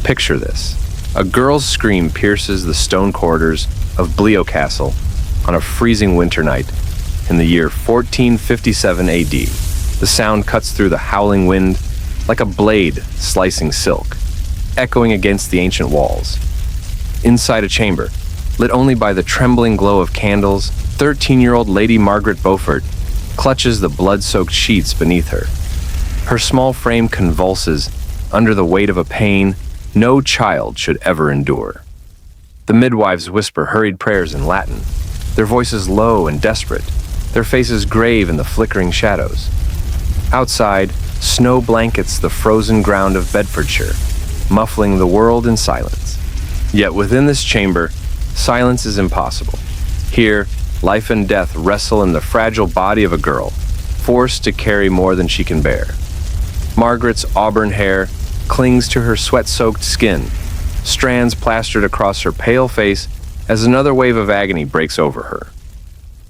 Picture this. A girl's scream pierces the stone corridors of Pembroke Castle on a freezing winter night in the year 1457 AD. The sound cuts through the howling wind like a blade slicing silk, echoing against the ancient walls. Inside a chamber, lit only by the trembling glow of candles, 13-year-old Lady Margaret Beaufort clutches the blood-soaked sheets beneath her. Her small frame convulses under the weight of a pain no child should ever endure. The midwives whisper hurried prayers in Latin, their voices low and desperate, their faces grave in the flickering shadows. Outside, snow blankets the frozen ground of Bedfordshire, muffling the world in silence. Yet within this chamber, silence is impossible. Here, life and death wrestle in the fragile body of a girl, forced to carry more than she can bear. Margaret's auburn hair clings to her sweat-soaked skin, strands plastered across her pale face as another wave of agony breaks over her.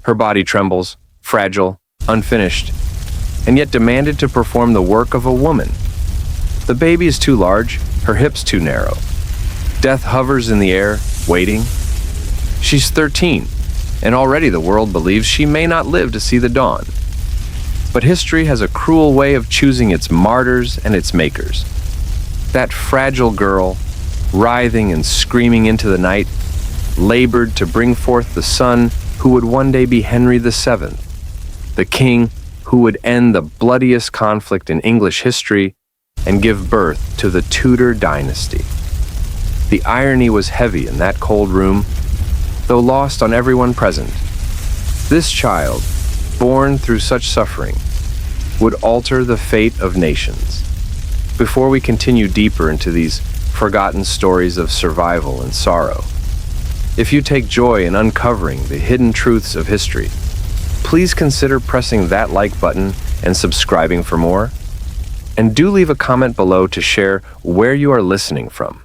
Her body trembles, fragile, unfinished, and yet demanded to perform the work of a woman. The baby is too large, her hips too narrow. Death hovers in the air, waiting. She's 13, and already the world believes she may not live to see the dawn. But history has a cruel way of choosing its martyrs and its makers. That fragile girl, writhing and screaming into the night, labored to bring forth the son who would one day be Henry VII, the king who would end the bloodiest conflict in English history and give birth to the Tudor Dynasty. The irony was heavy in that cold room, though lost on everyone present. This child, born through such suffering, would alter the fate of nations. Before we continue deeper into these forgotten stories of survival and sorrow, if you take joy in uncovering the hidden truths of history, please consider pressing that like button and subscribing for more. And do leave a comment below to share where you are listening from.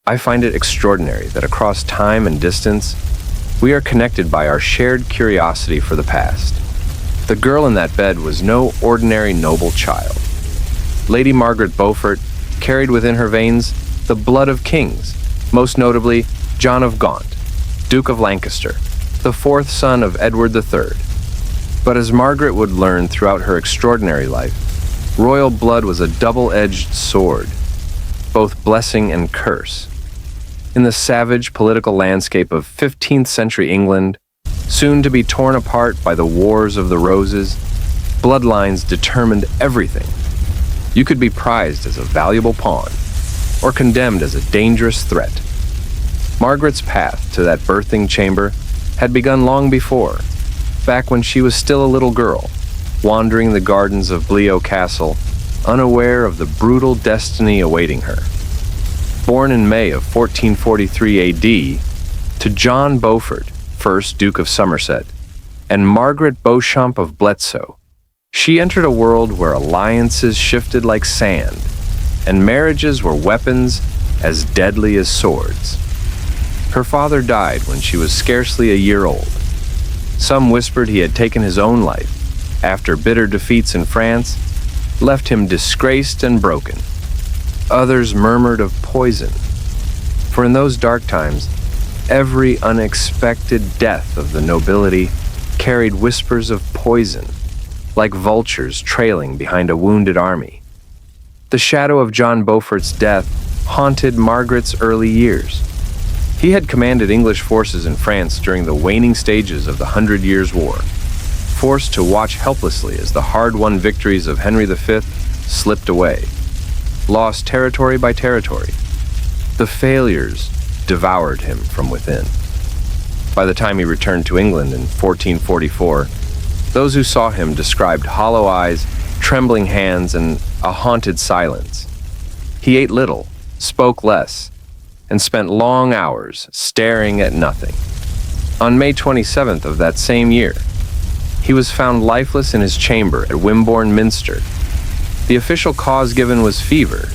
I find it extraordinary that across time and distance, we are connected by our shared curiosity for the past. The girl in that bed was no ordinary noble child. Lady Margaret Beaufort carried within her veins the blood of kings, most notably John of Gaunt, Duke of Lancaster, the fourth son of Edward III. But as Margaret would learn throughout her extraordinary life, royal blood was a double-edged sword, both blessing and curse. In the savage political landscape of 15th century England, soon to be torn apart by the Wars of the Roses, bloodlines determined everything. You could be prized as a valuable pawn, or condemned as a dangerous threat. Margaret's path to that birthing chamber had begun long before, back when she was still a little girl, wandering the gardens of Pembroke Castle, unaware of the brutal destiny awaiting her. Born in May of 1443 AD to John Beaufort, 1st Duke of Somerset, and Margaret Beauchamp of Bletsoe, she entered a world where alliances shifted like sand, and marriages were weapons as deadly as swords. Her father died when she was scarcely a year old. Some whispered he had taken his own life after bitter defeats in France left him disgraced and broken. Others murmured of poison, for in those dark times, every unexpected death of the nobility carried whispers of poison, like vultures trailing behind a wounded army. The shadow of John Beaufort's death haunted Margaret's early years. He had commanded English forces in France during the waning stages of the 100 Years' War, forced to watch helplessly as the hard-won victories of Henry V slipped away, lost territory by territory. The failures devoured him from within. By the time he returned to England in 1444, those who saw him described hollow eyes, trembling hands, and a haunted silence. He ate little, spoke less, and spent long hours staring at nothing. On May 27th of that same year, he was found lifeless in his chamber at Wimborne Minster. The official cause given was fever,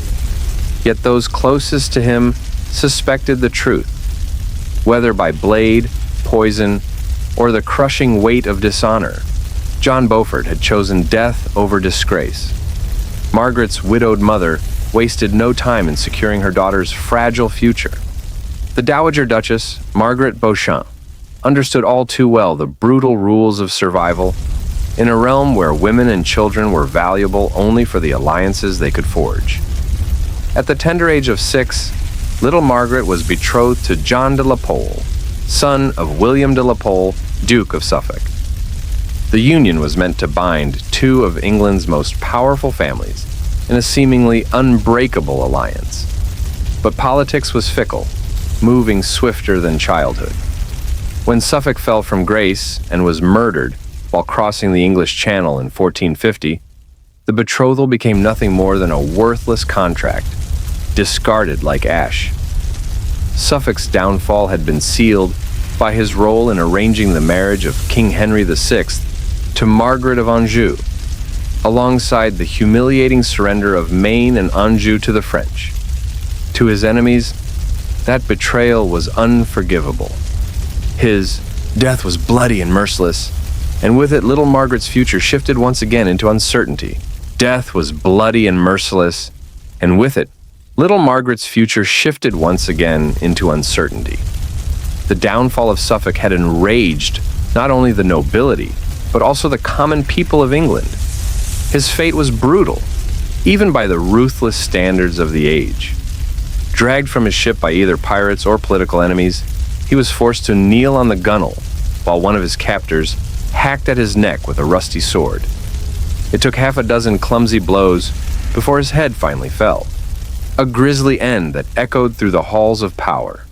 yet those closest to him suspected the truth. Whether by blade, poison, or the crushing weight of dishonor, John Beaufort had chosen death over disgrace. Margaret's widowed mother wasted no time in securing her daughter's fragile future. The Dowager Duchess, Margaret Beauchamp, understood all too well the brutal rules of survival in a realm where women and children were valuable only for the alliances they could forge. At the tender age of 6, little Margaret was betrothed to John de la Pole, son of William de la Pole, Duke of Suffolk. The union was meant to bind two of England's most powerful families in a seemingly unbreakable alliance. But politics was fickle, moving swifter than childhood. When Suffolk fell from grace and was murdered while crossing the English Channel in 1450, the betrothal became nothing more than a worthless contract, discarded like ash. Suffolk's downfall had been sealed by his role in arranging the marriage of King Henry VI to Margaret of Anjou, alongside the humiliating surrender of Maine and Anjou to the French. To his enemies, that betrayal was unforgivable. His death was bloody and merciless, and with it, little Margaret's future shifted once again into uncertainty. Death was bloody and merciless, and with it, little Margaret's future shifted once again into uncertainty. The downfall of Suffolk had enraged not only the nobility, but also the common people of England. His fate was brutal, even by the ruthless standards of the age. Dragged from his ship by either pirates or political enemies, he was forced to kneel on the gunwale while one of his captors hacked at his neck with a rusty sword. It took half a dozen clumsy blows before his head finally fell, a grisly end that echoed through the halls of power.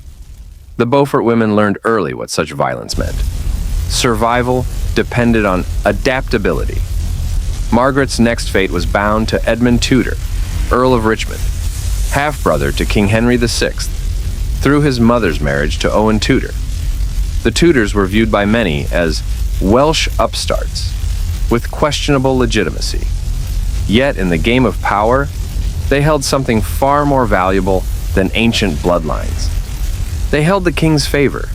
The Beaufort women learned early what such violence meant. Survival depended on adaptability. Margaret's next fate was bound to Edmund Tudor, Earl of Richmond, half-brother to King Henry VI, through his mother's marriage to Owen Tudor. The Tudors were viewed by many as Welsh upstarts with questionable legitimacy. Yet in the game of power, they held something far more valuable than ancient bloodlines. They held the king's favor.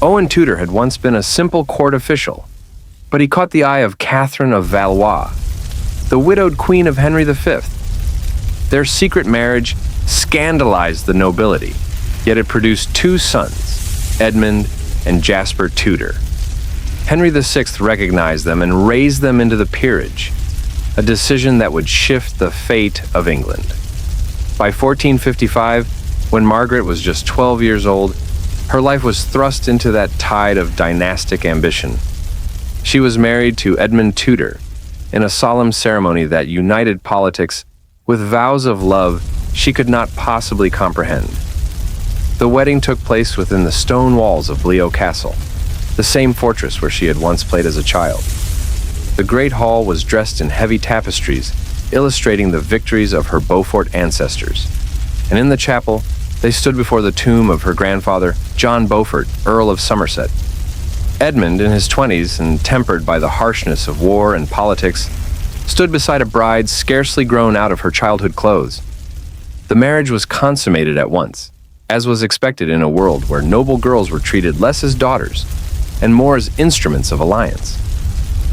Owen Tudor had once been a simple court official, but he caught the eye of Catherine of Valois, the widowed queen of Henry V. Their secret marriage scandalized the nobility, yet it produced two sons, Edmund and Jasper Tudor. Henry VI recognized them and raised them into the peerage, a decision that would shift the fate of England. By 1455, when Margaret was just 12 years old, her life was thrust into that tide of dynastic ambition. She was married to Edmund Tudor in a solemn ceremony that united politics with vows of love she could not possibly comprehend. The wedding took place within the stone walls of Pembroke Castle, the same fortress where she had once played as a child. The great hall was dressed in heavy tapestries, illustrating the victories of her Beaufort ancestors. And in the chapel, they stood before the tomb of her grandfather, John Beaufort, Earl of Somerset. Edmund, in his 20s and tempered by the harshness of war and politics, stood beside a bride scarcely grown out of her childhood clothes. The marriage was consummated at once, as was expected in a world where noble girls were treated less as daughters and more as instruments of alliance.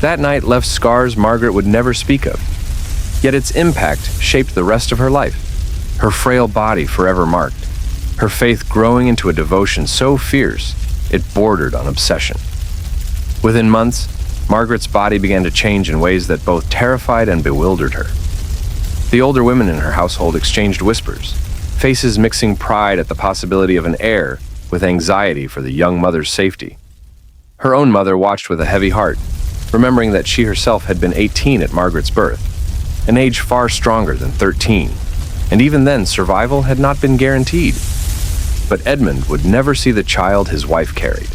That night left scars Margaret would never speak of, yet its impact shaped the rest of her life, her frail body forever marked, her faith growing into a devotion so fierce it bordered on obsession. Within months, Margaret's body began to change in ways that both terrified and bewildered her. The older women in her household exchanged whispers, faces mixing pride at the possibility of an heir with anxiety for the young mother's safety. Her own mother watched with a heavy heart, remembering that she herself had been 18 at Margaret's birth, an age far stronger than 13, and even then survival had not been guaranteed. But Edmund would never see the child his wife carried.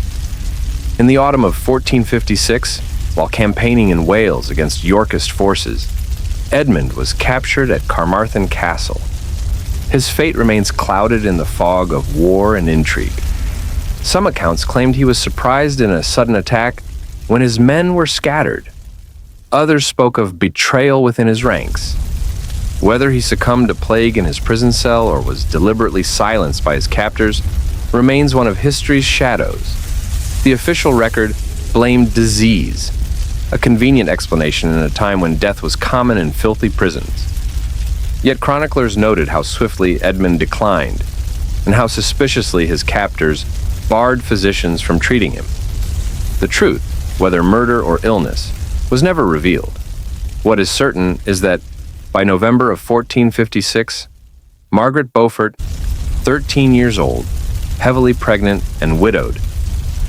In the autumn of 1456, while campaigning in Wales against Yorkist forces, Edmund was captured at Carmarthen Castle. His fate remains clouded in the fog of war and intrigue. Some accounts claimed he was surprised in a sudden attack when his men were scattered. Others spoke of betrayal within his ranks. Whether he succumbed to plague in his prison cell or was deliberately silenced by his captors remains one of history's shadows. The official record blamed disease, a convenient explanation in a time when death was common in filthy prisons. Yet chroniclers noted how swiftly Edmund declined, and how suspiciously his captors barred physicians from treating him. The truth, whether murder or illness, was never revealed. What is certain is that, by November of 1456, Margaret Beaufort, 13 years old, heavily pregnant and widowed,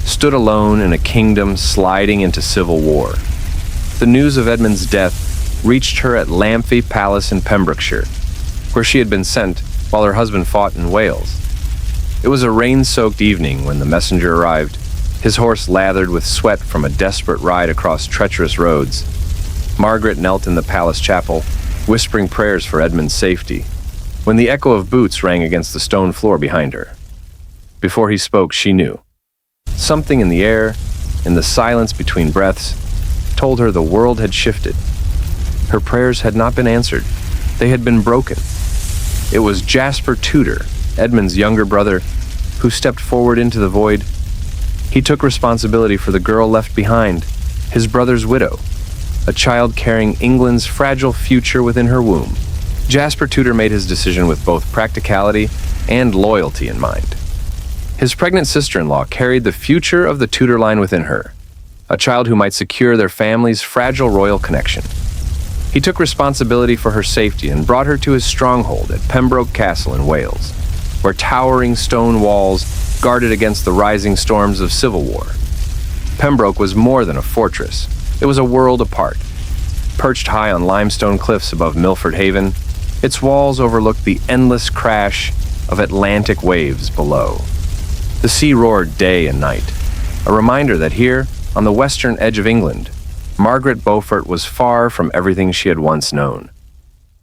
stood alone in a kingdom sliding into civil war. The news of Edmund's death reached her at Lamphy Palace in Pembrokeshire, where she had been sent while her husband fought in Wales. It was a rain-soaked evening when the messenger arrived, his horse lathered with sweat from a desperate ride across treacherous roads. Margaret knelt in the palace chapel, whispering prayers for Edmund's safety, when the echo of boots rang against the stone floor behind her. Before he spoke, she knew. Something in the air, in the silence between breaths, told her the world had shifted. Her prayers had not been answered. They had been broken. It was Jasper Tudor, Edmund's younger brother, who stepped forward into the void. He took responsibility for the girl left behind, his brother's widow, a child carrying England's fragile future within her womb. Jasper Tudor made his decision with both practicality and loyalty in mind. His pregnant sister-in-law carried the future of the Tudor line within her, a child who might secure their family's fragile royal connection. He took responsibility for her safety and brought her to his stronghold at Pembroke Castle in Wales, where towering stone walls guarded against the rising storms of civil war. Pembroke was more than a fortress. It was a world apart. Perched high on limestone cliffs above Milford Haven, its walls overlooked the endless crash of Atlantic waves below. The sea roared day and night, a reminder that here, on the western edge of England, Margaret Beaufort was far from everything she had once known.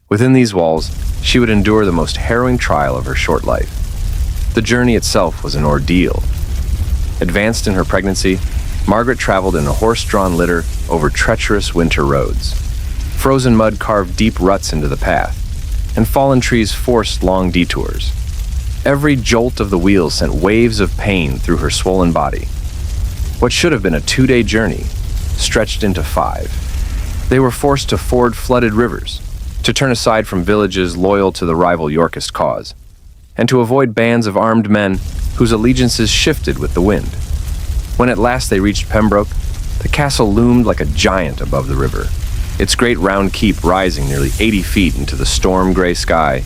Within these walls, she would endure the most harrowing trial of her short life. The journey itself was an ordeal. Advanced in her pregnancy, Margaret traveled in a horse-drawn litter over treacherous winter roads. Frozen mud carved deep ruts into the path, and fallen trees forced long detours. Every jolt of the wheels sent waves of pain through her swollen body. What should have been a 2-day journey stretched into 5. They were forced to ford flooded rivers, to turn aside from villages loyal to the rival Yorkist cause, and to avoid bands of armed men whose allegiances shifted with the wind. When at last they reached Pembroke, the castle loomed like a giant above the river, its great round keep rising nearly 80 feet into the storm-gray sky.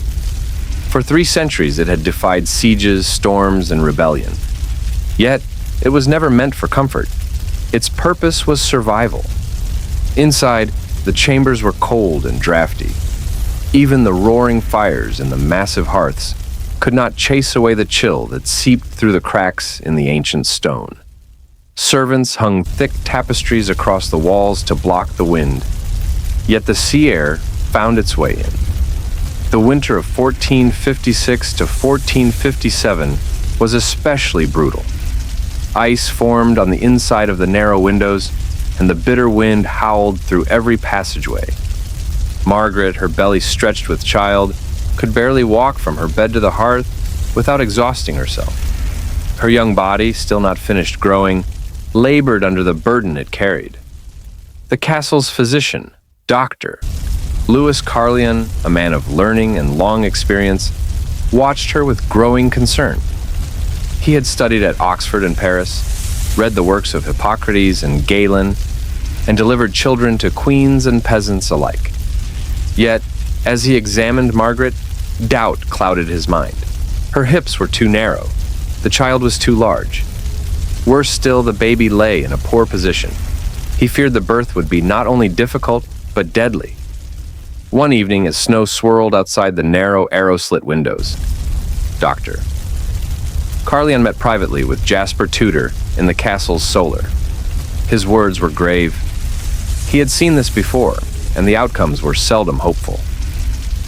For 3 centuries it had defied sieges, storms, and rebellion. Yet, it was never meant for comfort. Its purpose was survival. Inside, the chambers were cold and drafty. Even the roaring fires in the massive hearths could not chase away the chill that seeped through the cracks in the ancient stone. Servants hung thick tapestries across the walls to block the wind, yet the sea air found its way in. The winter of 1456 to 1457 was especially brutal. Ice formed on the inside of the narrow windows, and the bitter wind howled through every passageway. Margaret, her belly stretched with child, could barely walk from her bed to the hearth without exhausting herself. Her young body, still not finished growing, labored under the burden it carried. The castle's physician, Dr. Lewis Carleon, a man of learning and long experience, watched her with growing concern. He had studied at Oxford and Paris, read the works of Hippocrates and Galen, and delivered children to queens and peasants alike. Yet, as he examined Margaret, doubt clouded his mind. Her hips were too narrow. The child was too large. Worse still, the baby lay in a poor position. He feared the birth would be not only difficult, but deadly. One evening, as snow swirled outside the narrow arrow-slit windows, Dr. Carleon met privately with Jasper Tudor in the castle's solar. His words were grave. He had seen this before, and the outcomes were seldom hopeful.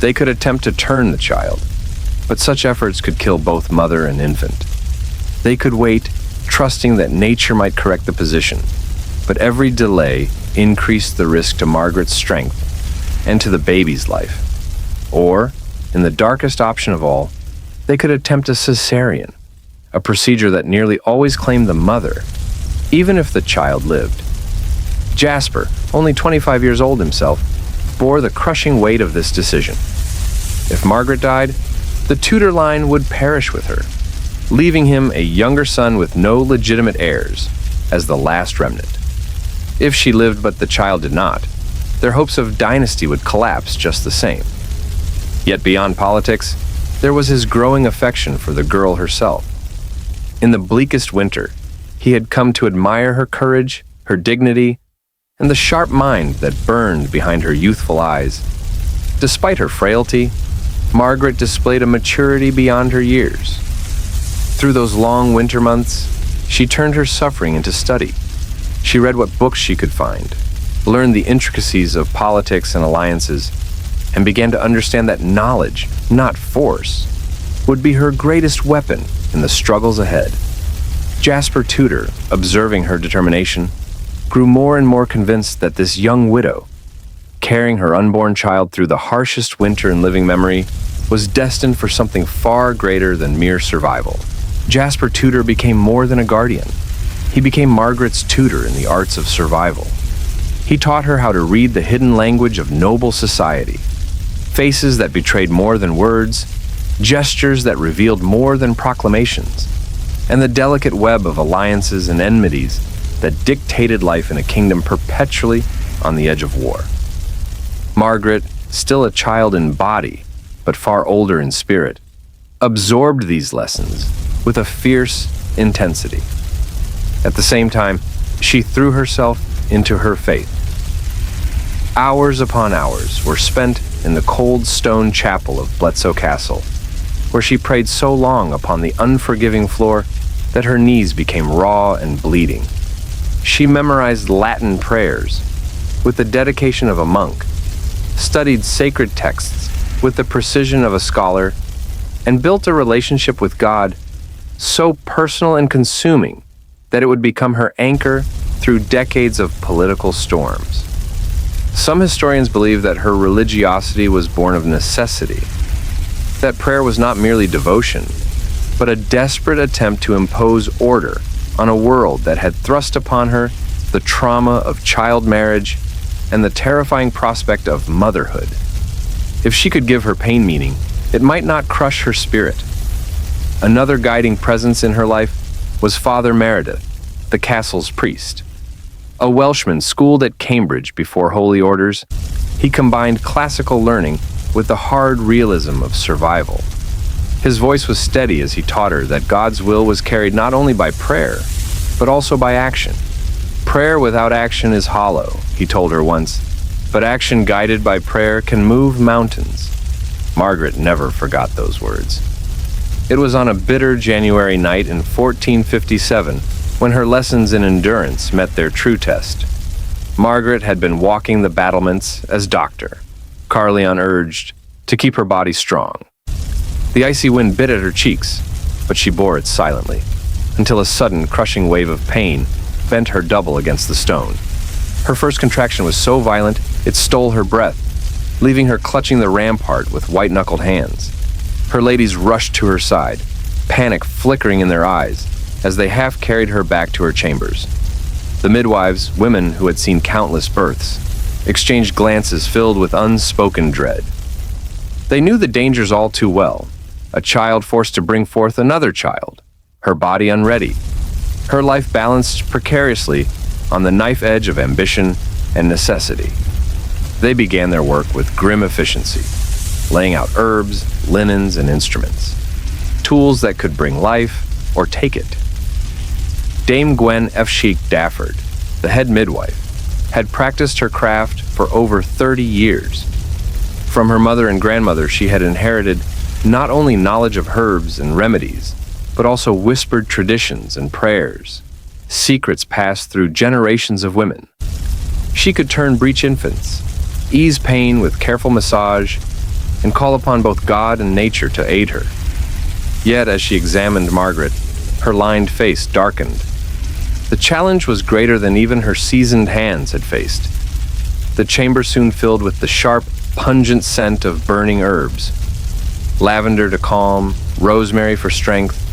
They could attempt to turn the child, but such efforts could kill both mother and infant. They could wait, trusting that nature might correct the position, but every delay increased the risk to Margaret's strength and to the baby's life. Or, in the darkest option of all, they could attempt a cesarean, a procedure that nearly always claimed the mother, even if the child lived. Jasper, only 25 years old himself, bore the crushing weight of this decision. If Margaret died, the Tudor line would perish with her, leaving him a younger son with no legitimate heirs as the last remnant. If she lived but the child did not, their hopes of dynasty would collapse just the same. Yet beyond politics, there was his growing affection for the girl herself. In the bleakest winter, he had come to admire her courage, her dignity, and the sharp mind that burned behind her youthful eyes. Despite her frailty, Margaret displayed a maturity beyond her years. Through those long winter months, she turned her suffering into study. She read what books she could find, learned the intricacies of politics and alliances, and began to understand that knowledge, not force, would be her greatest weapon in the struggles ahead. Jasper Tudor, observing her determination, grew more and more convinced that this young widow, carrying her unborn child through the harshest winter in living memory, was destined for something far greater than mere survival. Jasper Tudor became more than a guardian. He became Margaret's tutor in the arts of survival. He taught her how to read the hidden language of noble society, faces that betrayed more than words, gestures that revealed more than proclamations, and the delicate web of alliances and enmities that dictated life in a kingdom perpetually on the edge of war. Margaret, still a child in body, but far older in spirit, absorbed these lessons with a fierce intensity. At the same time, she threw herself into her faith. Hours upon hours were spent in the cold stone chapel of Bletsoe Castle, where she prayed so long upon the unforgiving floor that her knees became raw and bleeding. She memorized Latin prayers with the dedication of a monk, studied sacred texts with the precision of a scholar, and built a relationship with God so personal and consuming that it would become her anchor through decades of political storms. Some historians believe that her religiosity was born of necessity, that prayer was not merely devotion, but a desperate attempt to impose order on a world that had thrust upon her the trauma of child marriage and the terrifying prospect of motherhood. If she could give her pain meaning, it might not crush her spirit. Another guiding presence in her life was Father Meredith, the castle's priest. A Welshman schooled at Cambridge before holy orders, he combined classical learning with the hard realism of survival. His voice was steady as he taught her that God's will was carried not only by prayer, but also by action. Prayer without action is hollow, he told her once, but action guided by prayer can move mountains. Margaret never forgot those words. It was on a bitter January night in 1457 when her lessons in endurance met their true test. Margaret had been walking the battlements as doctor, Carleon urged, to keep her body strong. The icy wind bit at her cheeks, but she bore it silently, until a sudden crushing wave of pain bent her double against the stone. Her first contraction was so violent it stole her breath, leaving her clutching the rampart with white-knuckled hands. Her ladies rushed to her side, panic flickering in their eyes, as they half carried her back to her chambers. The midwives, women who had seen countless births, exchanged glances filled with unspoken dread. They knew the dangers all too well. A child forced to bring forth another child, her body unready, her life balanced precariously on the knife edge of ambition and necessity. They began their work with grim efficiency, laying out herbs, linens, and instruments, tools that could bring life or take it. Dame Gwen F. Dafford, the head midwife, had practiced her craft for over 30 years. From her mother and grandmother, she had inherited not only knowledge of herbs and remedies, but also whispered traditions and prayers, secrets passed through generations of women. She could turn breech infants, ease pain with careful massage, and call upon both God and nature to aid her. Yet, as she examined Margaret, her lined face darkened. The challenge was greater than even her seasoned hands had faced. The chamber soon filled with the sharp, pungent scent of burning herbs. Lavender to calm, rosemary for strength,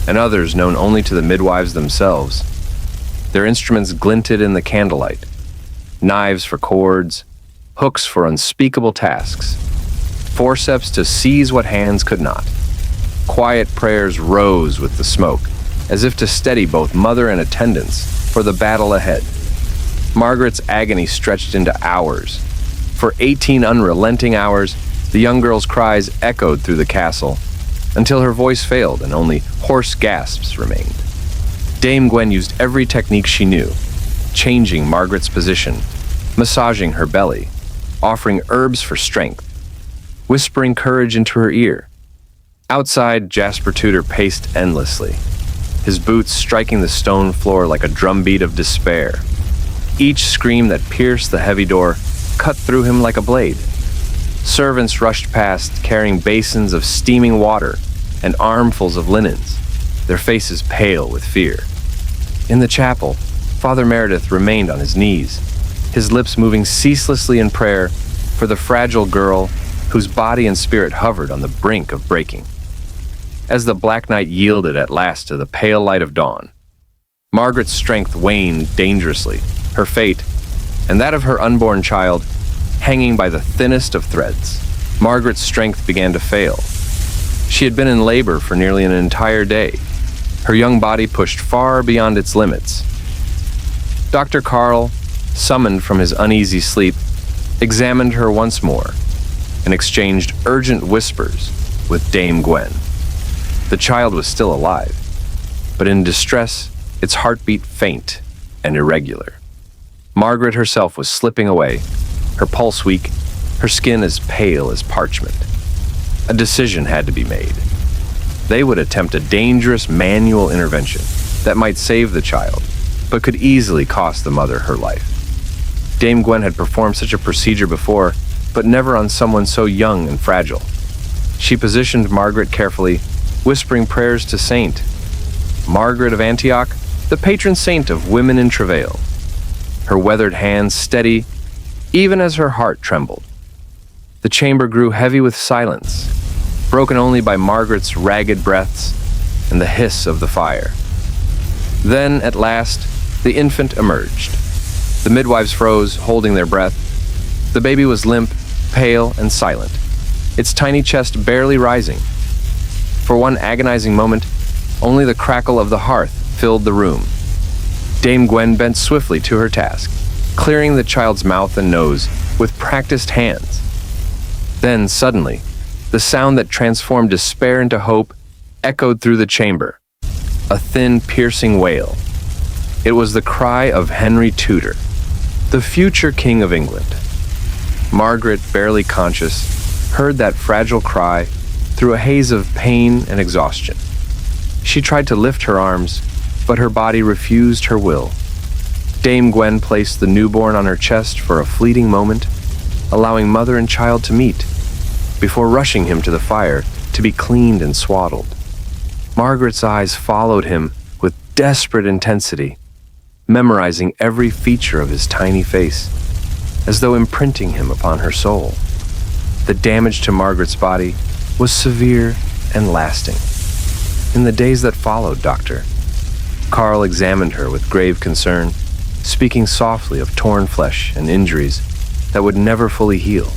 and others known only to the midwives themselves. Their instruments glinted in the candlelight. Knives for cords, hooks for unspeakable tasks. forceps to seize what hands could not. Quiet prayers rose with the smoke, as if to steady both mother and attendants for the battle ahead. Margaret's agony stretched into hours. For 18 unrelenting hours, the young girl's cries echoed through the castle, until her voice failed and only hoarse gasps remained. Dame Gwen used every technique she knew, changing Margaret's position, massaging her belly, offering herbs for strength, whispering courage into her ear. Outside, Jasper Tudor paced endlessly, his boots striking the stone floor like a drumbeat of despair. Each scream that pierced the heavy door cut through him like a blade. Servants rushed past, carrying basins of steaming water and armfuls of linens, their faces pale with fear. In the chapel, Father Meredith remained on his knees, his lips moving ceaselessly in prayer for the fragile girl whose body and spirit hovered on the brink of breaking. As the black night yielded at last to the pale light of dawn, Margaret's strength waned dangerously, her fate, and that of her unborn child, hanging by the thinnest of threads. Margaret's strength began to fail. She had been in labor for nearly an entire day, her young body pushed far beyond its limits. Dr. Carl, summoned from his uneasy sleep, examined her once more and exchanged urgent whispers with Dame Gwen. The child was still alive, but in distress, its heartbeat faint and irregular. Margaret herself was slipping away, her pulse weak, her skin as pale as parchment. A decision had to be made. They would attempt a dangerous manual intervention that might save the child, but could easily cost the mother her life. Dame Gwen had performed such a procedure before, but never on someone so young and fragile. She positioned Margaret carefully, whispering prayers to Saint Margaret of Antioch, the patron saint of women in travail. Her weathered hands steady, even as her heart trembled. The chamber grew heavy with silence, broken only by Margaret's ragged breaths and the hiss of the fire. Then, at last, the infant emerged. The midwives froze, holding their breath. The baby was limp, pale, and silent, its tiny chest barely rising. For one agonizing moment, only the crackle of the hearth filled the room. Dame Gwen bent swiftly to her task, clearing the child's mouth and nose with practiced hands. Then, suddenly, the sound that transformed despair into hope echoed through the chamber, a thin, piercing wail. It was the cry of Henry Tudor, the future King of England. Margaret, barely conscious, heard that fragile cry through a haze of pain and exhaustion. She tried to lift her arms, but her body refused her will. Dame Gwen placed the newborn on her chest for a fleeting moment, allowing mother and child to meet, before rushing him to the fire to be cleaned and swaddled. Margaret's eyes followed him with desperate intensity, memorizing every feature of his tiny face, as though imprinting him upon her soul. The damage to Margaret's body was severe and lasting. In the days that followed, Doctor, Carl examined her with grave concern, speaking softly of torn flesh and injuries that would never fully heal.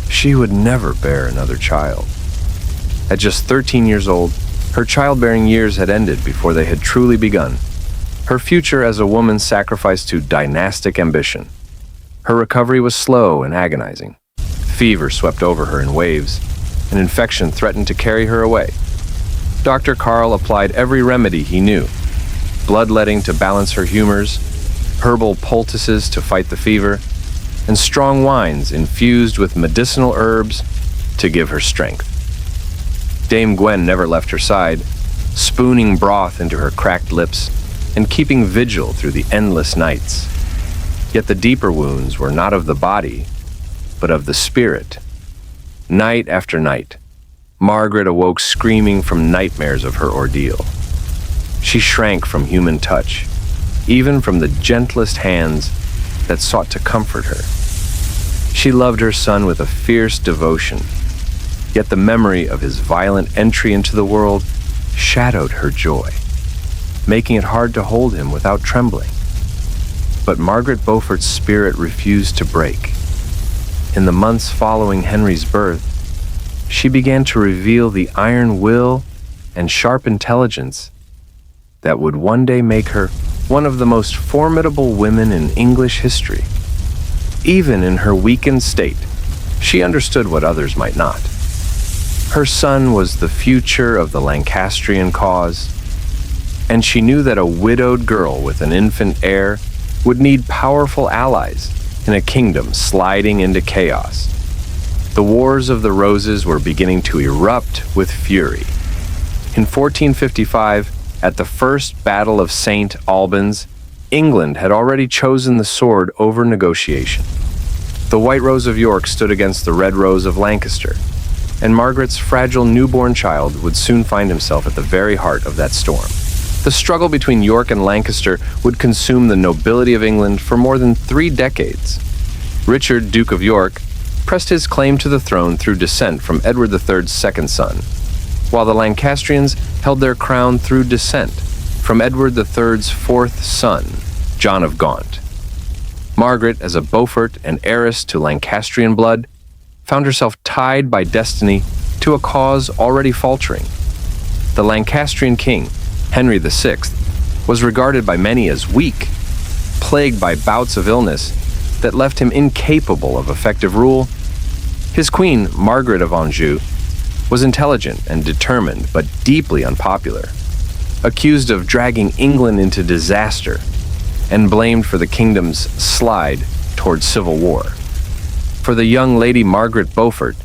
She would never bear another child. At just 13 years old, her childbearing years had ended before they had truly begun. Her future as a woman sacrificed to dynastic ambition. Her recovery was slow and agonizing. Fever swept over her in waves. An infection threatened to carry her away. Dr. Carl applied every remedy he knew. Bloodletting to balance her humors, herbal poultices to fight the fever, and strong wines infused with medicinal herbs to give her strength. Dame Gwen never left her side, spooning broth into her cracked lips and keeping vigil through the endless nights. Yet the deeper wounds were not of the body, but of the spirit. Night after night, Margaret awoke screaming from nightmares of her ordeal. She shrank from human touch, even from the gentlest hands that sought to comfort her. She loved her son with a fierce devotion, yet the memory of his violent entry into the world shadowed her joy, making it hard to hold him without trembling. But Margaret Beaufort's spirit refused to break. In the months following Henry's birth, she began to reveal the iron will and sharp intelligence that would one day make her one of the most formidable women in English history. Even in her weakened state, she understood what others might not. Her son was the future of the Lancastrian cause, and she knew that a widowed girl with an infant heir would need powerful allies in a kingdom sliding into chaos. The Wars of the Roses were beginning to erupt with fury. In 1455, at the First Battle of St. Albans, England had already chosen the sword over negotiation. The White Rose of York stood against the Red Rose of Lancaster, and Margaret's fragile newborn child would soon find himself at the very heart of that storm. The struggle between York and Lancaster would consume the nobility of England for more than 3 decades. Richard, Duke of York, pressed his claim to the throne through descent from Edward III's second son, while the Lancastrians held their crown through descent from Edward III's fourth son, John of Gaunt. Margaret, as a Beaufort and heiress to Lancastrian blood, found herself tied by destiny to a cause already faltering. The Lancastrian king, Henry VI, was regarded by many as weak, plagued by bouts of illness that left him incapable of effective rule. His queen, Margaret of Anjou, was intelligent and determined, but deeply unpopular, accused of dragging England into disaster and blamed for the kingdom's slide towards civil war. For the young Lady Margaret Beaufort,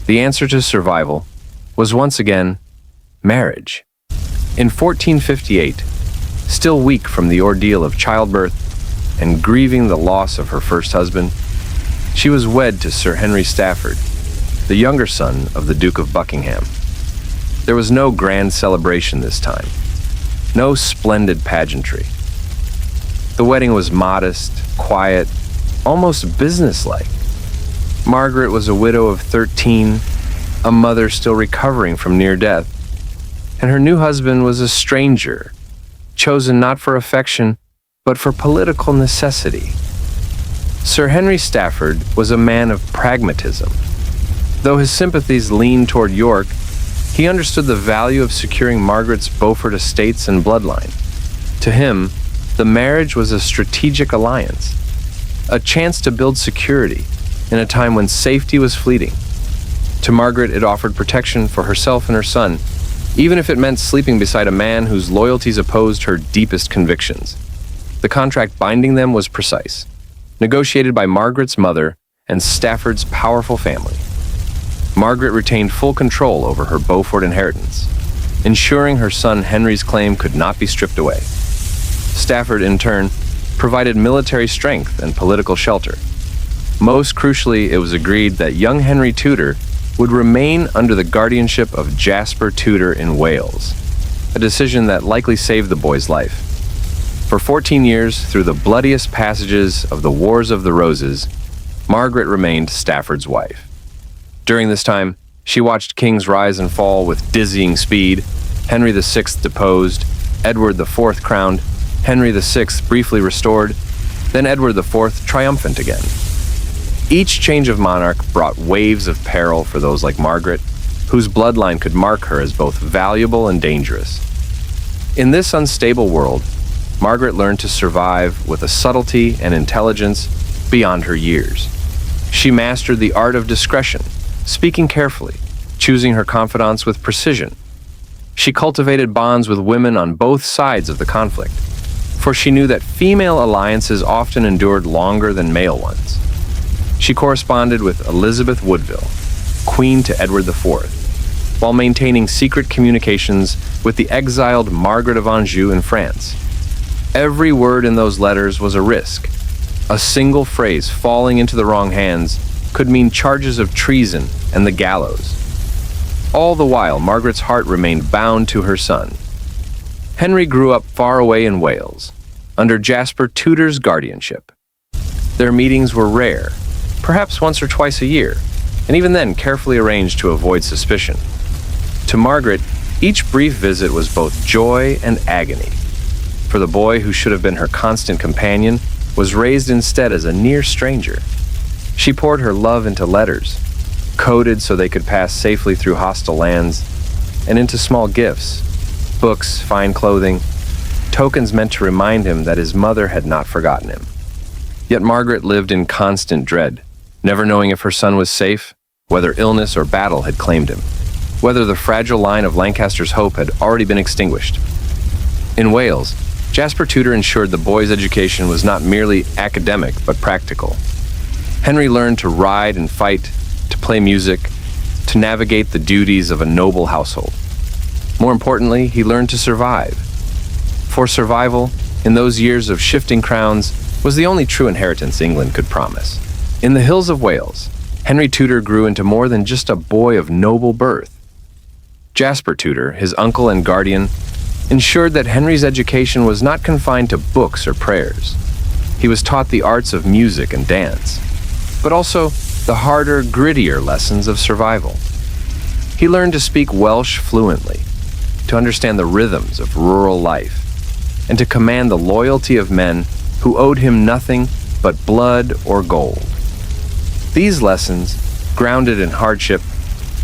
the answer to survival was once again marriage. In 1458, still weak from the ordeal of childbirth and grieving the loss of her first husband, she was wed to Sir Henry Stafford, the younger son of the Duke of Buckingham. There was no grand celebration this time, no splendid pageantry. The wedding was modest, quiet, almost businesslike. Margaret was a widow of 13, a mother still recovering from near death, and her new husband was a stranger, chosen not for affection, but for political necessity. Sir Henry Stafford was a man of pragmatism. Though his sympathies leaned toward York, he understood the value of securing Margaret's Beaufort estates and bloodline. To him, the marriage was a strategic alliance, a chance to build security in a time when safety was fleeting. To Margaret, it offered protection for herself and her son, even if it meant sleeping beside a man whose loyalties opposed her deepest convictions. The contract binding them was precise, negotiated by Margaret's mother and Stafford's powerful family. Margaret retained full control over her Beaufort inheritance, ensuring her son Henry's claim could not be stripped away. Stafford, in turn, provided military strength and political shelter. Most crucially, it was agreed that young Henry Tudor would remain under the guardianship of Jasper Tudor in Wales, a decision that likely saved the boy's life. For 14 years, through the bloodiest passages of the Wars of the Roses, Margaret remained Stafford's wife. During this time, she watched kings rise and fall with dizzying speed. Henry VI deposed, Edward IV crowned, Henry VI briefly restored, then Edward IV triumphant again. Each change of monarch brought waves of peril for those like Margaret, whose bloodline could mark her as both valuable and dangerous. In this unstable world, Margaret learned to survive with a subtlety and intelligence beyond her years. She mastered the art of discretion, speaking carefully, choosing her confidants with precision. She cultivated bonds with women on both sides of the conflict, for she knew that female alliances often endured longer than male ones. She corresponded with Elizabeth Woodville, Queen to Edward IV, while maintaining secret communications with the exiled Margaret of Anjou in France. Every word in those letters was a risk. A single phrase falling into the wrong hands could mean charges of treason and the gallows. All the while, Margaret's heart remained bound to her son. Henry grew up far away in Wales, under Jasper Tudor's guardianship. Their meetings were rare, perhaps once or twice a year, and even then carefully arranged to avoid suspicion. To Margaret, each brief visit was both joy and agony. For the boy who should have been her constant companion was raised instead as a near stranger. She poured her love into letters, coded so they could pass safely through hostile lands, and into small gifts, books, fine clothing, tokens meant to remind him that his mother had not forgotten him. Yet Margaret lived in constant dread, never knowing if her son was safe, whether illness or battle had claimed him, whether the fragile line of Lancaster's hope had already been extinguished. In Wales, Jasper Tudor ensured the boy's education was not merely academic but practical. Henry learned to ride and fight, to play music, to navigate the duties of a noble household. More importantly, he learned to survive. For survival, in those years of shifting crowns, was the only true inheritance England could promise. In the hills of Wales, Henry Tudor grew into more than just a boy of noble birth. Jasper Tudor, his uncle and guardian, ensured that Henry's education was not confined to books or prayers. He was taught the arts of music and dance, but also the harder, grittier lessons of survival. He learned to speak Welsh fluently, to understand the rhythms of rural life, and to command the loyalty of men who owed him nothing but blood or gold. These lessons, grounded in hardship,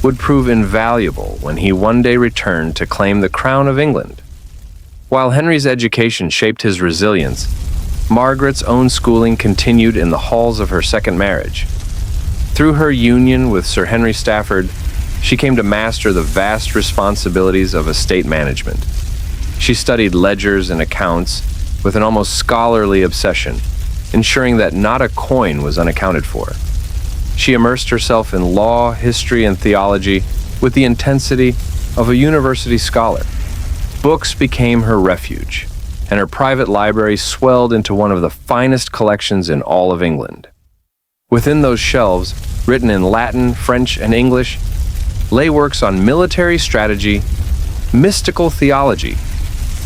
would prove invaluable when he one day returned to claim the crown of England. While Henry's education shaped his resilience, Margaret's own schooling continued in the halls of her second marriage. Through her union with Sir Henry Stafford, she came to master the vast responsibilities of estate management. She studied ledgers and accounts with an almost scholarly obsession, ensuring that not a coin was unaccounted for. She immersed herself in law, history, and theology with the intensity of a university scholar. Books became her refuge, and her private library swelled into one of the finest collections in all of England. Within those shelves, written in Latin, French, and English, lay works on military strategy, mystical theology,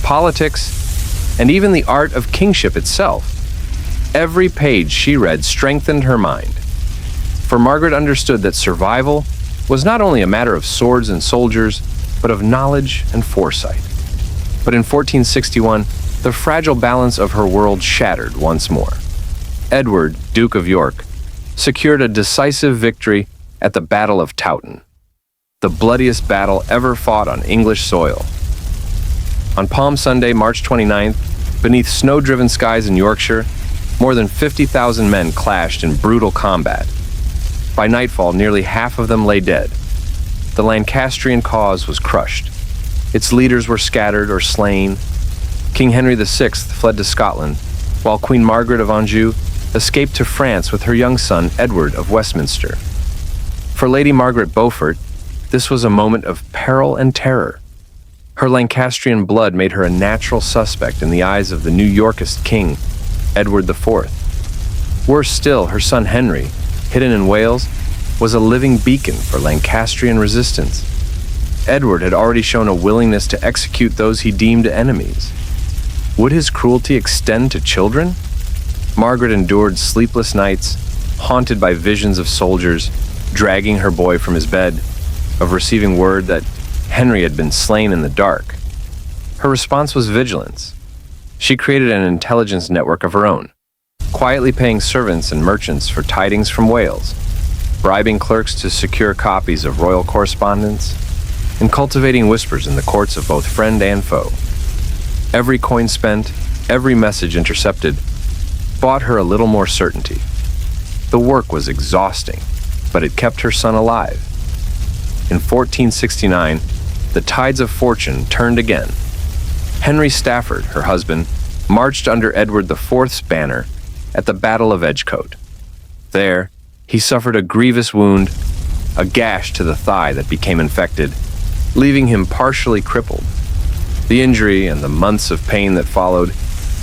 politics, and even the art of kingship itself. Every page she read strengthened her mind. For Margaret understood that survival was not only a matter of swords and soldiers, but of knowledge and foresight. But in 1461, the fragile balance of her world shattered once more. Edward, Duke of York, secured a decisive victory at the Battle of Towton, the bloodiest battle ever fought on English soil. On Palm Sunday, March 29th, beneath snow-driven skies in Yorkshire, more than 50,000 men clashed in brutal combat. By nightfall, nearly half of them lay dead. The Lancastrian cause was crushed. Its leaders were scattered or slain. King Henry VI fled to Scotland, while Queen Margaret of Anjou escaped to France with her young son, Edward of Westminster. For Lady Margaret Beaufort, this was a moment of peril and terror. Her Lancastrian blood made her a natural suspect in the eyes of the New Yorkist king, Edward IV. Worse still, her son Henry, hidden in Wales, was a living beacon for Lancastrian resistance. Edward had already shown a willingness to execute those he deemed enemies. Would his cruelty extend to children? Margaret endured sleepless nights, haunted by visions of soldiers dragging her boy from his bed, of receiving word that Henry had been slain in the dark. Her response was vigilance. She created an intelligence network of her own, quietly paying servants and merchants for tidings from Wales, bribing clerks to secure copies of royal correspondence, and cultivating whispers in the courts of both friend and foe. Every coin spent, every message intercepted, bought her a little more certainty. The work was exhausting, but it kept her son alive. In 1469, the tides of fortune turned again. Henry Stafford, her husband, marched under Edward IV's banner at the Battle of Edgecote. There, he suffered a grievous wound, a gash to the thigh that became infected, leaving him partially crippled. The injury and the months of pain that followed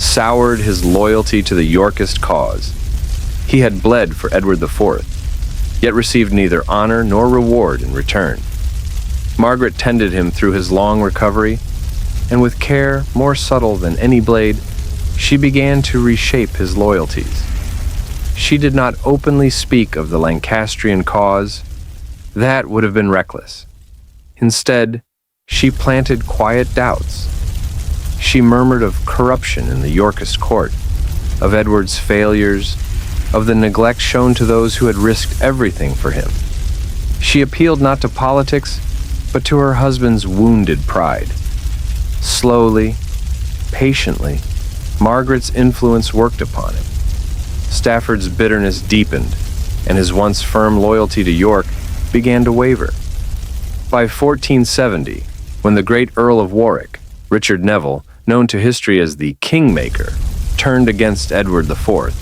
soured his loyalty to the Yorkist cause. He had bled for Edward IV, yet received neither honor nor reward in return. Margaret tended him through his long recovery, and with care more subtle than any blade, she began to reshape his loyalties. She did not openly speak of the Lancastrian cause. That would have been reckless. Instead, she planted quiet doubts. She murmured of corruption in the Yorkist court, of Edward's failures, of the neglect shown to those who had risked everything for him. She appealed not to politics, but to her husband's wounded pride. Slowly, patiently, Margaret's influence worked upon him. Stafford's bitterness deepened, and his once firm loyalty to York began to waver. By 1470, when the great Earl of Warwick, Richard Neville, known to history as the Kingmaker, turned against Edward IV,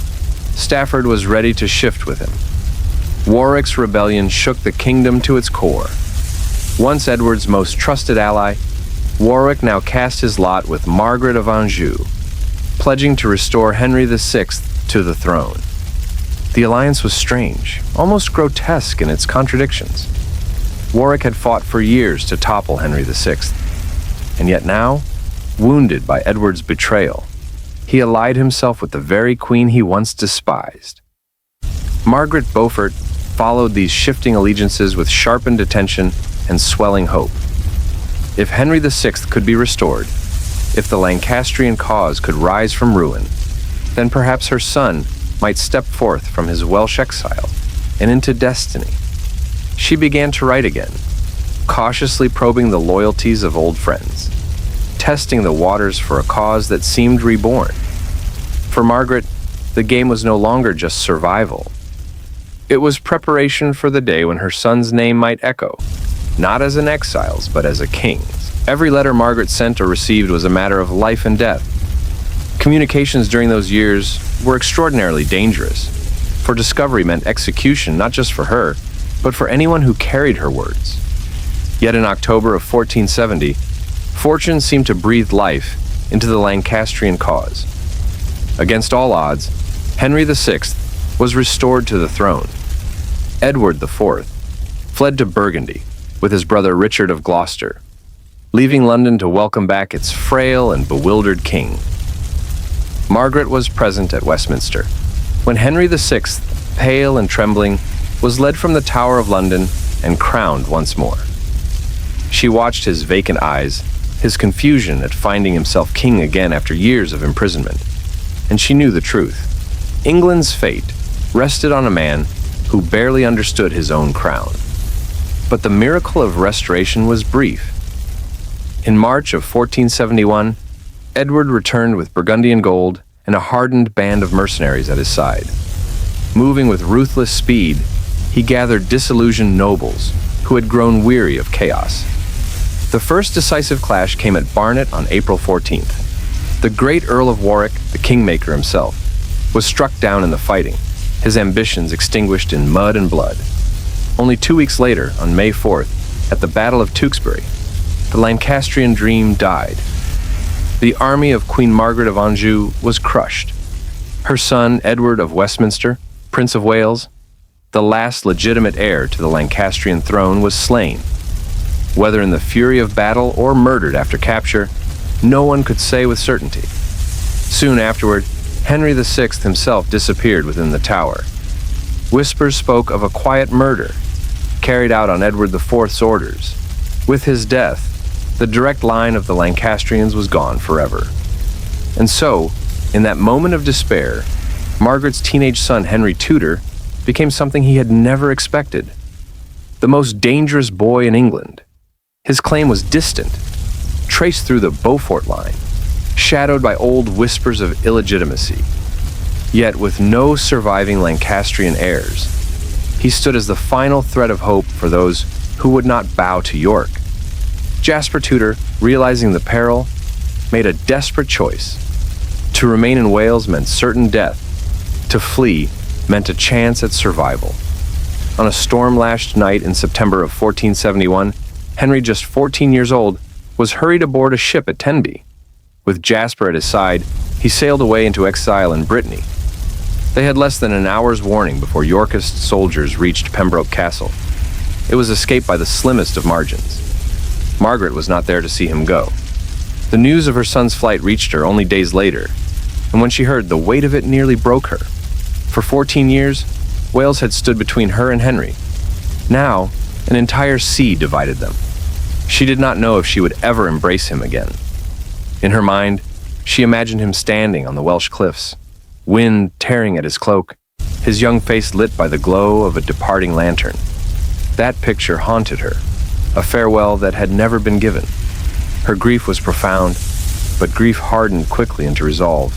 Stafford was ready to shift with him. Warwick's rebellion shook the kingdom to its core. Once Edward's most trusted ally, Warwick now cast his lot with Margaret of Anjou, pledging to restore Henry VI to the throne. The alliance was strange, almost grotesque in its contradictions. Warwick had fought for years to topple Henry VI, and yet now, wounded by Edward's betrayal, he allied himself with the very queen he once despised. Margaret Beaufort followed these shifting allegiances with sharpened attention and swelling hope. If Henry VI could be restored, if the Lancastrian cause could rise from ruin, then perhaps her son might step forth from his Welsh exile and into destiny. She began to write again, cautiously probing the loyalties of old friends, testing the waters for a cause that seemed reborn. For Margaret, the game was no longer just survival. It was preparation for the day when her son's name might echo, not as an exile's, but as a king's. Every letter Margaret sent or received was a matter of life and death. Communications during those years were extraordinarily dangerous, for discovery meant execution not just for her, but for anyone who carried her words. Yet in October of 1470, fortune seemed to breathe life into the Lancastrian cause. Against all odds, Henry VI was restored to the throne. Edward IV fled to Burgundy with his brother Richard of Gloucester, leaving London to welcome back its frail and bewildered king. Margaret was present at Westminster when Henry VI, pale and trembling, was led from the Tower of London and crowned once more. She watched his vacant eyes, his confusion at finding himself king again after years of imprisonment, and she knew the truth. England's fate rested on a man who barely understood his own crown. But the miracle of restoration was brief. In March of 1471, Edward returned with Burgundian gold and a hardened band of mercenaries at his side. Moving with ruthless speed, he gathered disillusioned nobles who had grown weary of chaos. The first decisive clash came at Barnet on April 14th. The great Earl of Warwick, the Kingmaker himself, was struck down in the fighting, his ambitions extinguished in mud and blood. Only 2 weeks later, on May 4th, at the Battle of Tewkesbury, the Lancastrian dream died. The army of Queen Margaret of Anjou was crushed. Her son, Edward of Westminster, Prince of Wales, the last legitimate heir to the Lancastrian throne, was slain. Whether in the fury of battle or murdered after capture, no one could say with certainty. Soon afterward, Henry VI himself disappeared within the tower. Whispers spoke of a quiet murder carried out on Edward IV's orders. With his death, the direct line of the Lancastrians was gone forever. And so, in that moment of despair, Margaret's teenage son Henry Tudor became something he had never expected. The most dangerous boy in England. His claim was distant, traced through the Beaufort line, shadowed by old whispers of illegitimacy. Yet with no surviving Lancastrian heirs, he stood as the final thread of hope for those who would not bow to York. Jasper Tudor, realizing the peril, made a desperate choice. To remain in Wales meant certain death. To flee meant a chance at survival. On a storm-lashed night in September of 1471, Henry, just 14 years old, was hurried aboard a ship at Tenby. With Jasper at his side, he sailed away into exile in Brittany. They had less than an hour's warning before Yorkist soldiers reached Pembroke Castle. It was escaped by the slimmest of margins. Margaret was not there to see him go. The news of her son's flight reached her only days later, and when she heard, the weight of it nearly broke her. For 14 years, Wales had stood between her and Henry. Now, an entire sea divided them. She did not know if she would ever embrace him again. In her mind, she imagined him standing on the Welsh cliffs, wind tearing at his cloak, his young face lit by the glow of a departing lantern. That picture haunted her, a farewell that had never been given. Her grief was profound, but grief hardened quickly into resolve.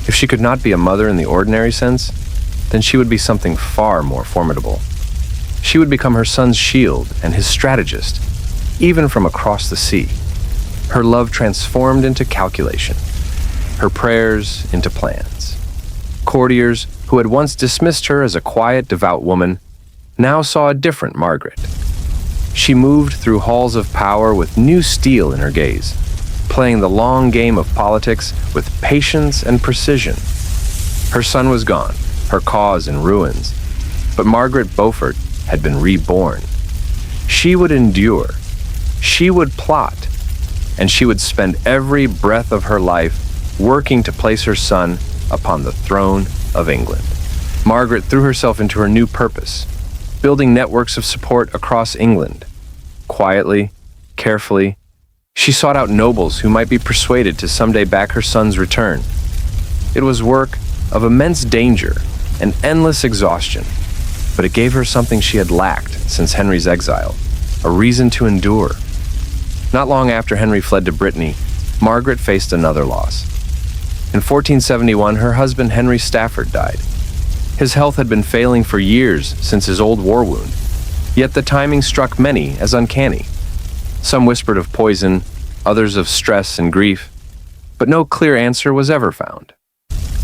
If she could not be a mother in the ordinary sense, then she would be something far more formidable. She would become her son's shield and his strategist, even from across the sea. Her love transformed into calculation, her prayers into plans. Courtiers who had once dismissed her as a quiet, devout woman now saw a different Margaret. She moved through halls of power with new steel in her gaze, playing the long game of politics with patience and precision. Her son was gone, her cause in ruins, but Margaret Beaufort had been reborn. She would endure, she would plot, and she would spend every breath of her life working to place her son upon the throne of England. Margaret threw herself into her new purpose, building networks of support across England. Quietly, carefully, she sought out nobles who might be persuaded to someday back her son's return. It was work of immense danger and endless exhaustion, but it gave her something she had lacked since Henry's exile, a reason to endure. Not long after Henry fled to Brittany, Margaret faced another loss. In 1471, her husband Henry Stafford died. His health had been failing for years since his old war wound, yet the timing struck many as uncanny. Some whispered of poison, others of stress and grief, but no clear answer was ever found.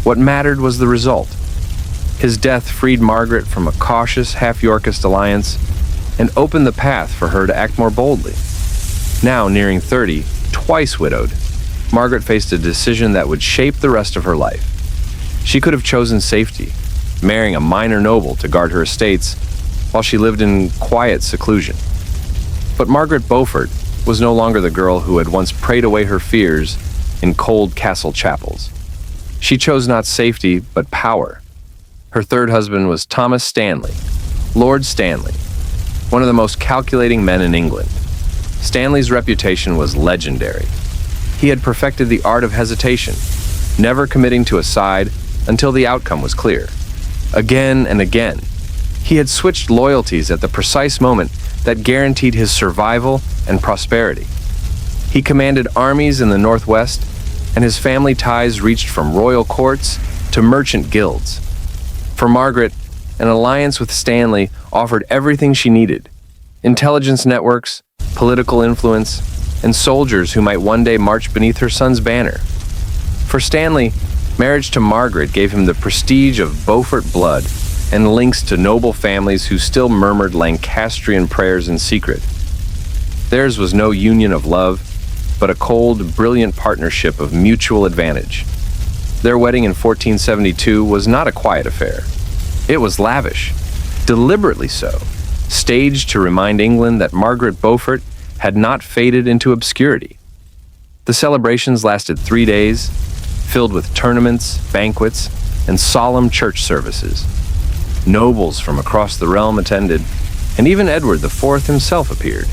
What mattered was the result. His death freed Margaret from a cautious, half-Yorkist alliance and opened the path for her to act more boldly. Now nearing 30, twice widowed, Margaret faced a decision that would shape the rest of her life. She could have chosen safety, marrying a minor noble to guard her estates while she lived in quiet seclusion. But Margaret Beaufort was no longer the girl who had once prayed away her fears in cold castle chapels. She chose not safety, but power. Her third husband was Thomas Stanley, Lord Stanley, one of the most calculating men in England. Stanley's reputation was legendary. He had perfected the art of hesitation, never committing to a side until the outcome was clear. Again and again, he had switched loyalties at the precise moment that guaranteed his survival and prosperity. He commanded armies in the Northwest, and his family ties reached from royal courts to merchant guilds. For Margaret, an alliance with Stanley offered everything she needed: intelligence networks, political influence, and soldiers who might one day march beneath her son's banner. For Stanley, marriage to Margaret gave him the prestige of Beaufort blood and links to noble families who still murmured Lancastrian prayers in secret. Theirs was no union of love, but a cold, brilliant partnership of mutual advantage. Their wedding in 1472 was not a quiet affair. It was lavish, deliberately so, staged to remind England that Margaret Beaufort had not faded into obscurity. The celebrations lasted 3 days, filled with tournaments, banquets, and solemn church services. Nobles from across the realm attended, and even Edward IV himself appeared,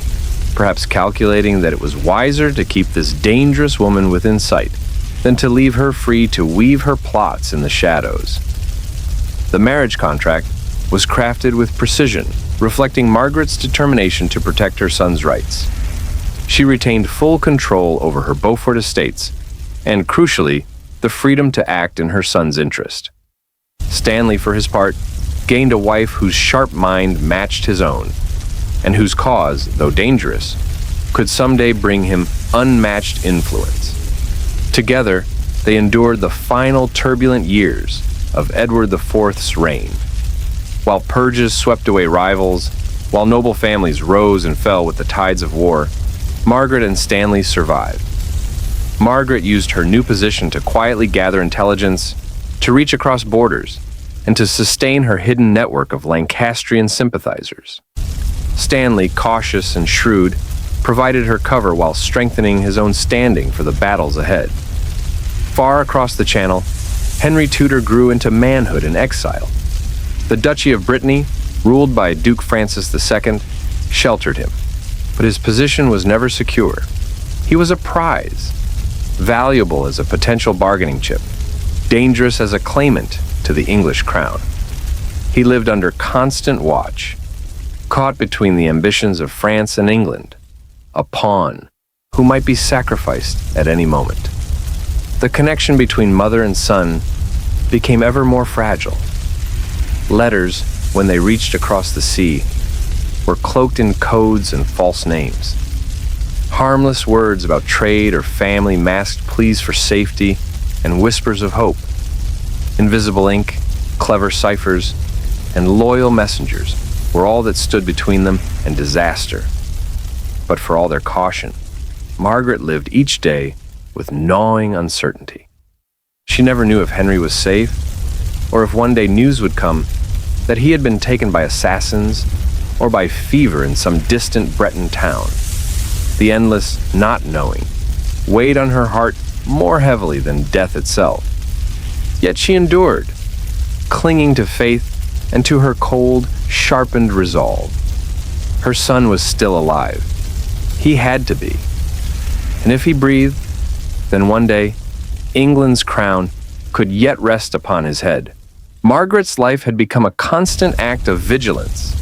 perhaps calculating that it was wiser to keep this dangerous woman within sight than to leave her free to weave her plots in the shadows. The marriage contract was crafted with precision, reflecting Margaret's determination to protect her son's rights. She retained full control over her Beaufort estates, and crucially, the freedom to act in her son's interest. Stanley, for his part, gained a wife whose sharp mind matched his own, and whose cause, though dangerous, could someday bring him unmatched influence. Together, they endured the final turbulent years of Edward IV's reign. While purges swept away rivals, while noble families rose and fell with the tides of war, Margaret and Stanley survived. Margaret used her new position to quietly gather intelligence, to reach across borders, and to sustain her hidden network of Lancastrian sympathizers. Stanley, cautious and shrewd, provided her cover while strengthening his own standing for the battles ahead. Far across the Channel, Henry Tudor grew into manhood in exile. The Duchy of Brittany, ruled by Duke Francis II, sheltered him, but his position was never secure. He was a prize, valuable as a potential bargaining chip, dangerous as a claimant to the English crown. He lived under constant watch, caught between the ambitions of France and England, a pawn who might be sacrificed at any moment. The connection between mother and son became ever more fragile. Letters, when they reached across the sea, were cloaked in codes and false names. Harmless words about trade or family masked pleas for safety and whispers of hope. Invisible ink, clever ciphers, and loyal messengers were all that stood between them and disaster. But for all their caution, Margaret lived each day with gnawing uncertainty. She never knew if Henry was safe, or if one day news would come that he had been taken by assassins or by fever in some distant Breton town. The endless not knowing weighed on her heart more heavily than death itself. Yet she endured, clinging to faith and to her cold, sharpened resolve. Her son was still alive. He had to be. And if he breathed, then one day, England's crown could yet rest upon his head. Margaret's life had become a constant act of vigilance.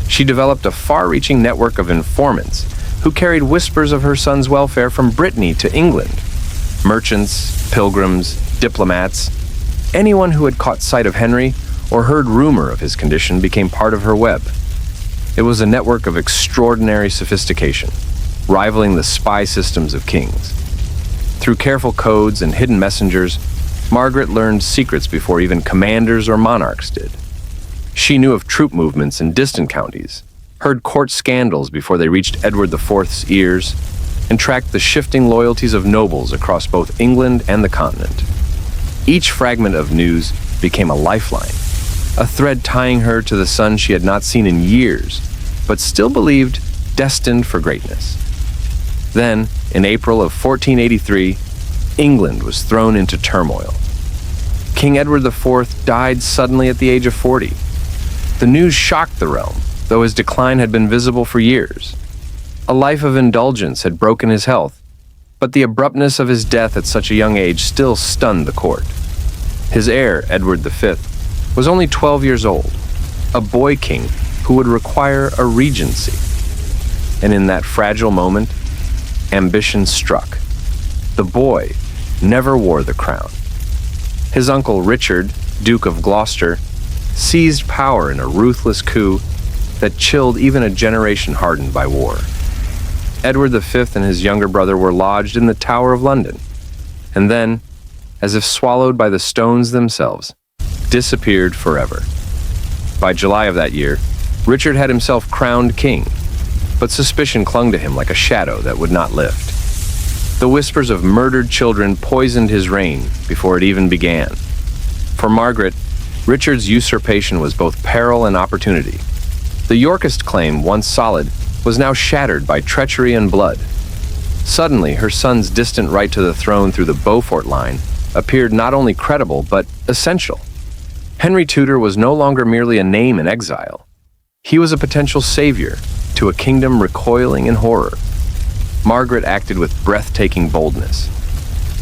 She developed a far-reaching network of informants who carried whispers of her son's welfare from Brittany to England. Merchants, pilgrims, diplomats, anyone who had caught sight of Henry or heard rumor of his condition became part of her web. It was a network of extraordinary sophistication, rivaling the spy systems of kings. Through careful codes and hidden messengers, Margaret learned secrets before even commanders or monarchs did. She knew of troop movements in distant counties, heard court scandals before they reached Edward IV's ears, and tracked the shifting loyalties of nobles across both England and the continent. Each fragment of news became a lifeline, a thread tying her to the son she had not seen in years, but still believed destined for greatness. Then, in April of 1483, England was thrown into turmoil. King Edward IV died suddenly at the age of 40. The news shocked the realm, though his decline had been visible for years. A life of indulgence had broken his health, but the abruptness of his death at such a young age still stunned the court. His heir, Edward V, was only 12 years old, a boy king who would require a regency. And in that fragile moment, ambition struck. The boy never wore the crown. His uncle Richard, Duke of Gloucester, seized power in a ruthless coup that chilled even a generation hardened by war. Edward V and his younger brother were lodged in the Tower of London, and then, as if swallowed by the stones themselves, disappeared forever. By July of that year, Richard had himself crowned king, but suspicion clung to him like a shadow that would not lift. The whispers of murdered children poisoned his reign before it even began. For Margaret, Richard's usurpation was both peril and opportunity. The Yorkist claim, once solid, was now shattered by treachery and blood. Suddenly, her son's distant right to the throne through the Beaufort line appeared not only credible, but essential. Henry Tudor was no longer merely a name in exile. He was a potential savior to a kingdom recoiling in horror. Margaret acted with breathtaking boldness.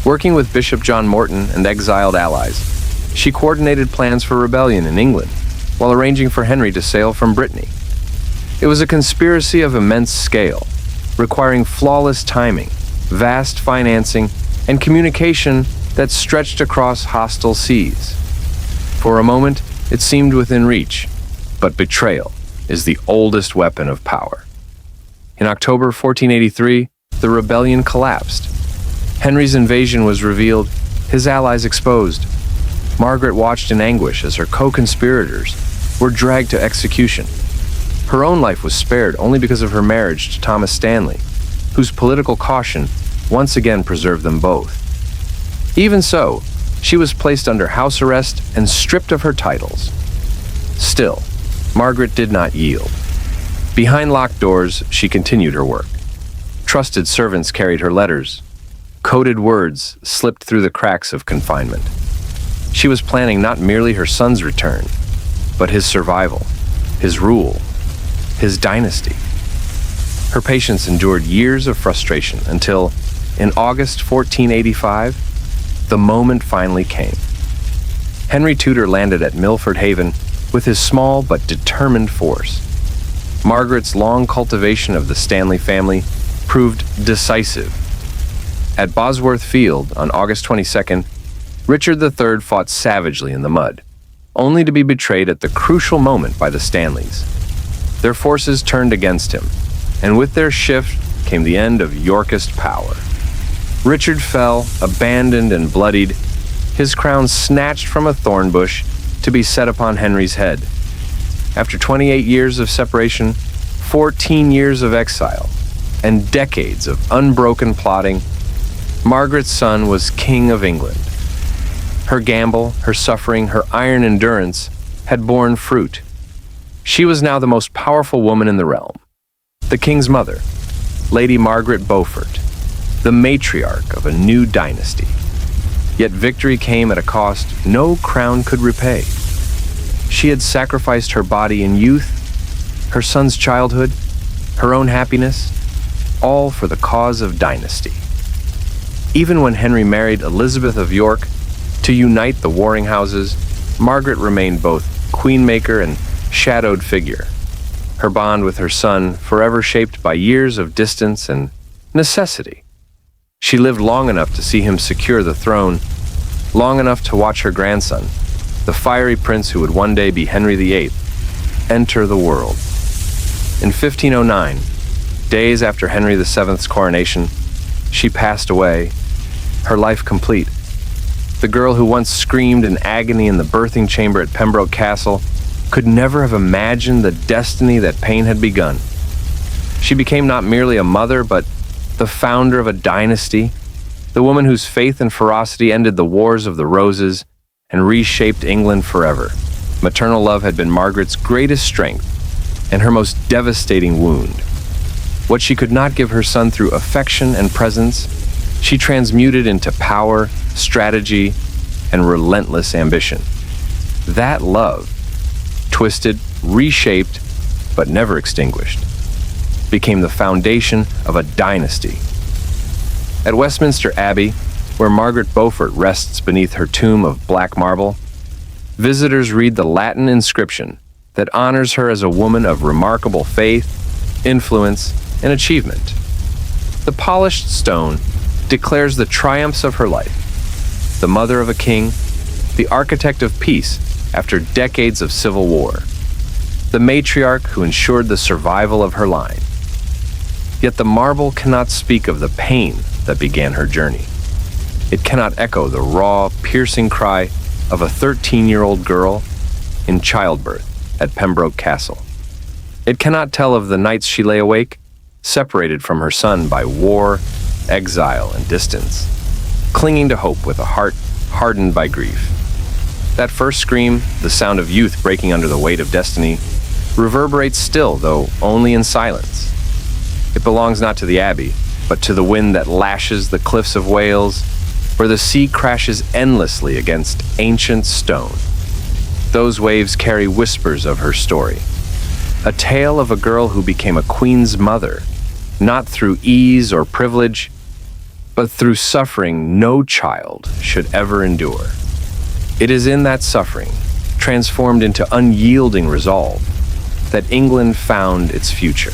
Working with Bishop John Morton and exiled allies, she coordinated plans for rebellion in England, while arranging for Henry to sail from Brittany. It was a conspiracy of immense scale, requiring flawless timing, vast financing, and communication that stretched across hostile seas. For a moment, it seemed within reach, but betrayal is the oldest weapon of power. In October 1483, the rebellion collapsed. Henry's invasion was revealed, his allies exposed. Margaret watched in anguish as her co-conspirators were dragged to execution. Her own life was spared only because of her marriage to Thomas Stanley, whose political caution once again preserved them both. Even so, she was placed under house arrest and stripped of her titles. Still, Margaret did not yield. Behind locked doors, she continued her work. Trusted servants carried her letters. Coded words slipped through the cracks of confinement. She was planning not merely her son's return, but his survival, his rule, his dynasty. Her patience endured years of frustration until, in August 1485, the moment finally came. Henry Tudor landed at Milford Haven with his small but determined force. Margaret's long cultivation of the Stanley family proved decisive. At Bosworth Field on August 22nd, Richard III fought savagely in the mud, only to be betrayed at the crucial moment by the Stanleys. Their forces turned against him, and with their shift came the end of Yorkist power. Richard fell, abandoned and bloodied, his crown snatched from a thorn bush to be set upon Henry's head. After 28 years of separation, 14 years of exile, and decades of unbroken plotting, Margaret's son was King of England. Her gamble, her suffering, her iron endurance had borne fruit. She was now the most powerful woman in the realm, the king's mother, Lady Margaret Beaufort, the matriarch of a new dynasty. Yet victory came at a cost no crown could repay. She had sacrificed her body in youth, her son's childhood, her own happiness, all for the cause of dynasty. Even when Henry married Elizabeth of York to unite the warring houses, Margaret remained both queenmaker and shadowed figure, her bond with her son forever shaped by years of distance and necessity. She lived long enough to see him secure the throne, long enough to watch her grandson, the fiery prince who would one day be Henry VIII, enter the world. In 1509, days after Henry VII's coronation, she passed away, her life complete. The girl who once screamed in agony in the birthing chamber at Pembroke Castle could never have imagined the destiny that pain had begun. She became not merely a mother, but the founder of a dynasty, the woman whose faith and ferocity ended the Wars of the Roses and reshaped England forever. Maternal love had been Margaret's greatest strength and her most devastating wound. What she could not give her son through affection and presence, she transmuted into power, strategy, and relentless ambition. That love, twisted, reshaped, but never extinguished, became the foundation of a dynasty. At Westminster Abbey, where Margaret Beaufort rests beneath her tomb of black marble, visitors read the Latin inscription that honors her as a woman of remarkable faith, influence, and achievement. The polished stone declares the triumphs of her life, the mother of a king, the architect of peace after decades of civil war, the matriarch who ensured the survival of her line. Yet the marble cannot speak of the pain that began her journey. It cannot echo the raw, piercing cry of a 13-year-old girl in childbirth at Pembroke Castle. It cannot tell of the nights she lay awake, separated from her son by war, exile, and distance, clinging to hope with a heart hardened by grief. That first scream, the sound of youth breaking under the weight of destiny, reverberates still, though only in silence. It belongs not to the Abbey, but to the wind that lashes the cliffs of Wales, where the sea crashes endlessly against ancient stone. Those waves carry whispers of her story, a tale of a girl who became a queen's mother, not through ease or privilege, but through suffering no child should ever endure. It is in that suffering, transformed into unyielding resolve, that England found its future.